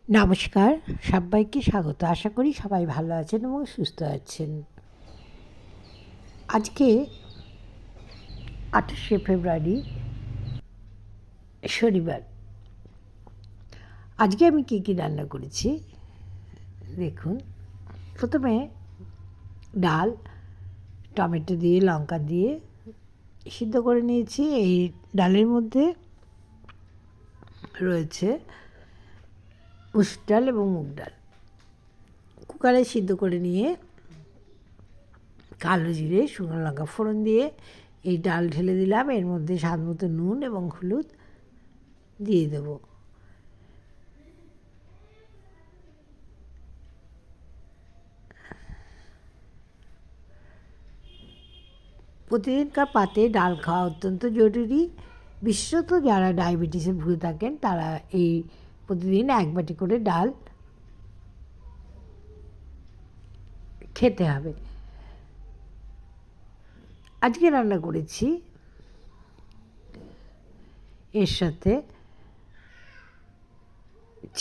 নমস্কার, সবাইকে স্বাগত। আশা করি সবাই ভালো আছেন এবং সুস্থ আছেন। আজকে ২৮শে ফেব্রুয়ারি শনিবার। আজকে আমি কী রান্না করেছি দেখুন। প্রথমে ডাল টমেটো দিয়ে লঙ্কা দিয়ে সিদ্ধ করে নিয়েছি। এই ডালের মধ্যে রয়েছে মসুর ডাল এবং মুগ ডাল। কুকারে সিদ্ধ করে নিয়ে কালো জিরে শুকনো লঙ্কা ফোড়ন দিয়ে এই ডাল ঢেলে দিলাম। এর মধ্যে স্বাদ মতো নুন এবং হলুদ দিয়ে দেব। প্রতিদিনকার পাতে ডাল খাওয়া অত্যন্ত জরুরি। বিশেষত যারা ডায়াবেটিসে ভুগে থাকেন তারা এই প্রতিদিন এক বাটি করে ডাল খেতে হবে। আজকে রান্না করেছি এর সাথে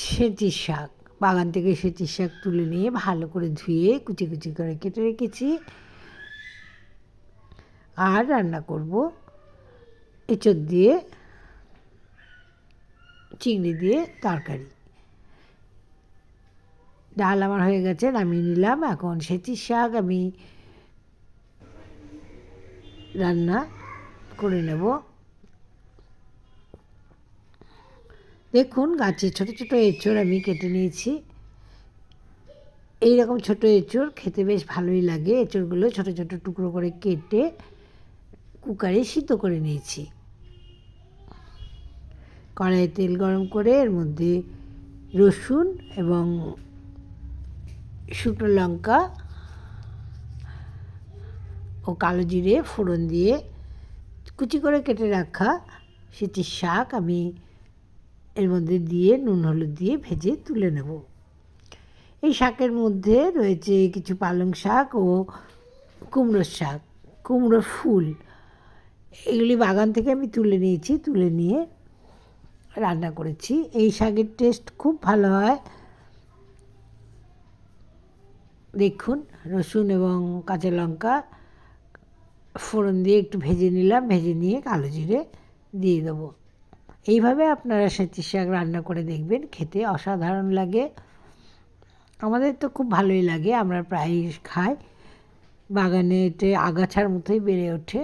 সেচির শাক। বাগান থেকে সেচির শাক তুলে নিয়ে ভালো করে ধুয়ে কুচি কুচি করে কেটে রেখেছি। আর রান্না করব এঁচোড় দিয়ে চিংড়ি দিয়ে তরকারি। ডাল আমার হয়ে গেছে, নামিয়ে নিলাম। এখন সেচির শাক আমি রান্না করে নেব। দেখুন, গাছে ছোট ছোট এঁচোড় আমি কেটে নিয়েছি। এই রকম ছোটো এঁচোড় খেতে বেশ ভালোই লাগে। এঁচোড়গুলো ছোট ছোট টুকরো করে কেটে কুকারে সিদ্ধ করে নিয়েছি। কড়াইয়ে তেল গরম করে এর মধ্যে রসুন এবং শুকনো লঙ্কা ও কালো জিরে ফোড়ন দিয়ে কুচি করে কেটে রাখা সেচির শাক আমি এর মধ্যে দিয়ে নুন হলুদ দিয়ে ভেজে তুলে নেব। এই শাকের মধ্যে রয়েছে কিছু পালং শাক ও কুমড়োর শাক, কুমড়োর ফুল। এগুলি বাগান থেকে আমি তুলে নিয়েছি। তুলে নিয়ে রান্না করেছি। এই শাকের টেস্ট খুব ভালো হয়। দেখুন, রসুন এবং কাঁচা লঙ্কা ফোড়ন দিয়ে একটু ভেজে নিলাম। ভেজে নিয়ে কালো জিরে দিয়ে দেবো। এইভাবে আপনারা সেচির শাক রান্না করে দেখবেন, খেতে অসাধারণ লাগে। আমাদের তো খুব ভালোই লাগে, আমরা প্রায়ই খাই। বাগানে এতে আগাছার মতোই বেড়ে ওঠে।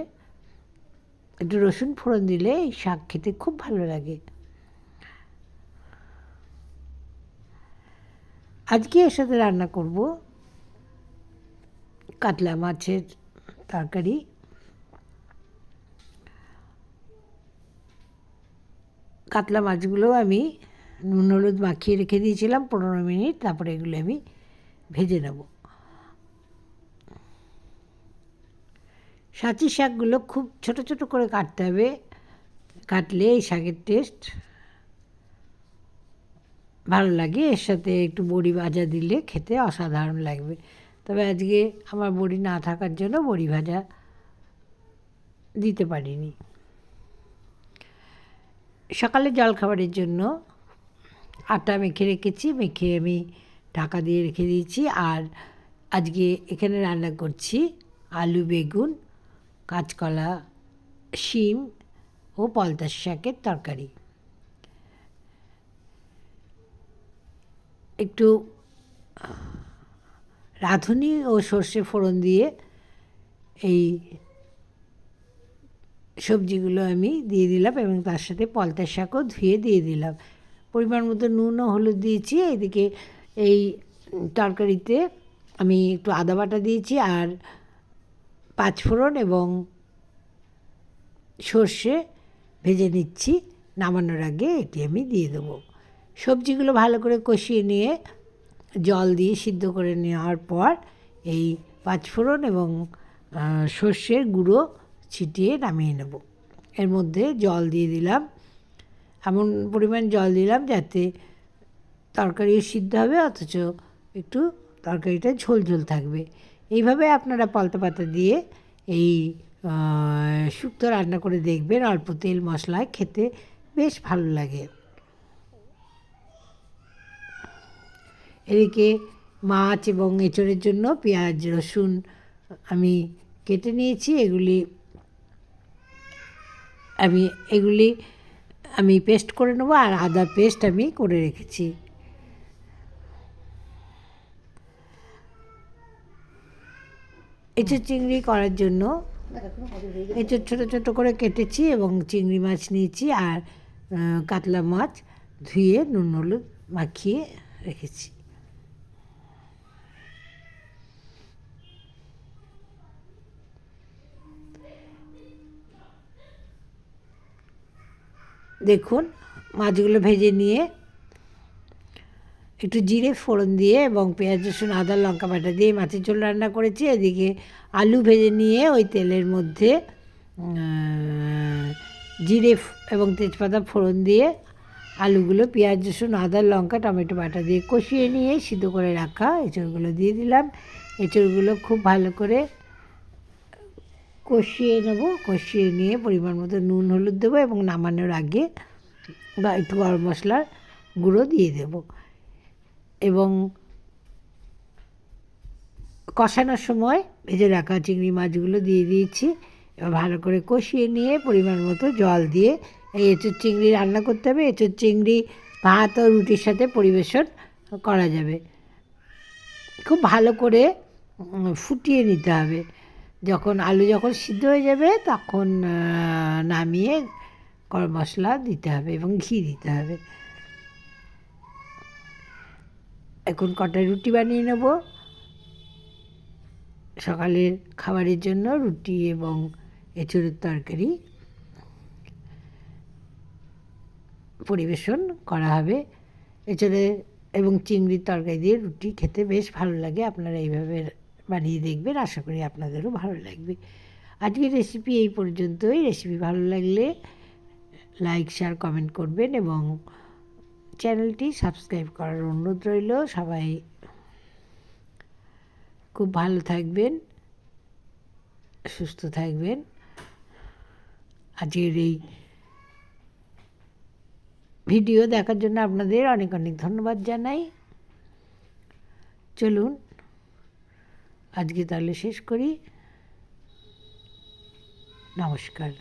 একটু রসুন ফোড়ন দিলে এই শাক খেতে খুব ভালো লাগে। আজকে এর সাথে রান্না করব কাতলা মাছের তরকারি। কাতলা মাছগুলো আমি নুন হলুদ মাখিয়ে রেখে দিয়েছিলাম 15 মিনিট। তারপরে এগুলো আমি ভেজে নেব। সাঁচির শাকগুলো খুব ছোট ছোট করে কাটতে হবে। কাটলে এই শাকের টেস্ট ভালো লাগে। এর সাথে একটু বড়ি ভাজা দিলে খেতে অসাধারণ লাগবে। তবে আজকে আমার বড়ি না থাকার জন্য বড়ি ভাজা দিতে পারিনি। সকালে জলখাবারের জন্য আটা মেখে রেখেছি। মেখে আমি ঢাকা দিয়ে রেখে দিয়েছি। আর আজকে এখানে রান্না করছি আলু, বেগুন, কাঁচকলা, শিম ও পলতার শাকের তরকারি। একটু রাঁধুনি ও সর্ষে ফোড়ন দিয়ে এই সবজিগুলো আমি দিয়ে দিলাম এবং তার সাথে পলতার শাকও ধুয়ে দিয়ে দিলাম। পরিমাণ মতো নুন ও হলুদ দিয়েছি। এদিকে এই তরকারিতে আমি একটু আদা বাটা দিয়েছি আর পাঁচফোড়ন এবং সর্ষে ভেজে নিচ্ছি। নামানোর আগে এটি আমি দিয়ে দেবো। সবজিগুলো ভালো করে কষিয়ে নিয়ে জল দিয়ে সিদ্ধ করে নেওয়ার পর এই পাঁচফোড়ন এবং সর্ষের গুঁড়ো ছিটিয়ে নামিয়ে নেব। এর মধ্যে জল দিয়ে দিলাম। এমন পরিমাণ জল দিলাম যাতে তরকারিও সিদ্ধ হবে অথচ একটু তরকারিটা ঝোল ঝোল থাকবে। এইভাবে আপনারা পলতা পাতা দিয়ে এই শুক্তো রান্না করে দেখবেন। অল্প তেল মশলায় খেতে বেশ ভালো লাগে। এদিকে মাছ এবং এঁচোড়ের জন্য পেঁয়াজ রসুন আমি কেটে নিয়েছি। এগুলি আমি পেস্ট করে নেবো, আর আদা পেস্ট আমি করে রেখেছি। এঁচোড় চিংড়ি করার জন্য এঁচোড় ছোটো ছোটো করে কেটেছি এবং চিংড়ি মাছ নিয়েছি, আর কাতলা মাছ ধুয়ে নুন হলুদ মাখিয়ে রেখেছি। দেখুন, মাছগুলো ভেজে নিয়ে একটু জিরে ফোড়ন দিয়ে এবং পেঁয়াজ রসুন আদা লঙ্কা বাটা দিয়ে মাছের ঝোল রান্না করেছি। এদিকে আলু ভেজে নিয়ে ওই তেলের মধ্যে জিরে এবং তেজপাতা ফোড়ন দিয়ে আলুগুলো পেঁয়াজ রসুন আদা লঙ্কা টমেটো বাটা দিয়ে কষিয়ে নিয়ে সিদ্ধ করে রাখা এঁচোড়গুলো দিয়ে দিলাম। এঁচোড়গুলো খুব ভালো করে কষিয়ে নেব। কষিয়ে নিয়ে পরিমাণ মতো নুন হলুদ দেবো এবং নামানোর আগে বা একটু গরম মশলার গুঁড়ো দিয়ে দেব এবং কষানোর সময় ভেজে রাখা চিংড়ি মাছগুলো দিয়ে দিয়েছি। এবার ভালো করে কষিয়ে নিয়ে পরিমাণ মতো জল দিয়ে এই এঁচোড় চিংড়ি রান্না করতে হবে। এঁচোড় চিংড়ি ভাত ও রুটির সাথে পরিবেশন করা যাবে। খুব ভালো করে ফুটিয়ে নিতে হবে। আলু যখন সিদ্ধ হয়ে যাবে তখন নামিয়ে গরম মশলা দিতে হবে এবং ঘি দিতে হবে। এখন কটা রুটি বানিয়ে নেব। সকালের খাবারের জন্য রুটি এবং এঁচোড়ের তরকারি পরিবেশন করা হবে। এঁচোড়ে এবং চিংড়ির তরকারি দিয়ে রুটি খেতে বেশ ভালো লাগে। আপনারা এইভাবে বানিয়ে দেখবেন, আশা করি আপনাদেরও ভালো লাগবে। আজকের রেসিপি এই পর্যন্তই। রেসিপি ভালো লাগলে লাইক শেয়ার কমেন্ট করবেন এবং চ্যানেলটি সাবস্ক্রাইব করার অনুরোধ রইল। সবাই খুব ভালো থাকবেন, সুস্থ থাকবেন। আজকের এই ভিডিও দেখার জন্য আপনাদের অনেক অনেক ধন্যবাদ জানাই। চলুন আজকে তাহলে শেষ করি। নমস্কার।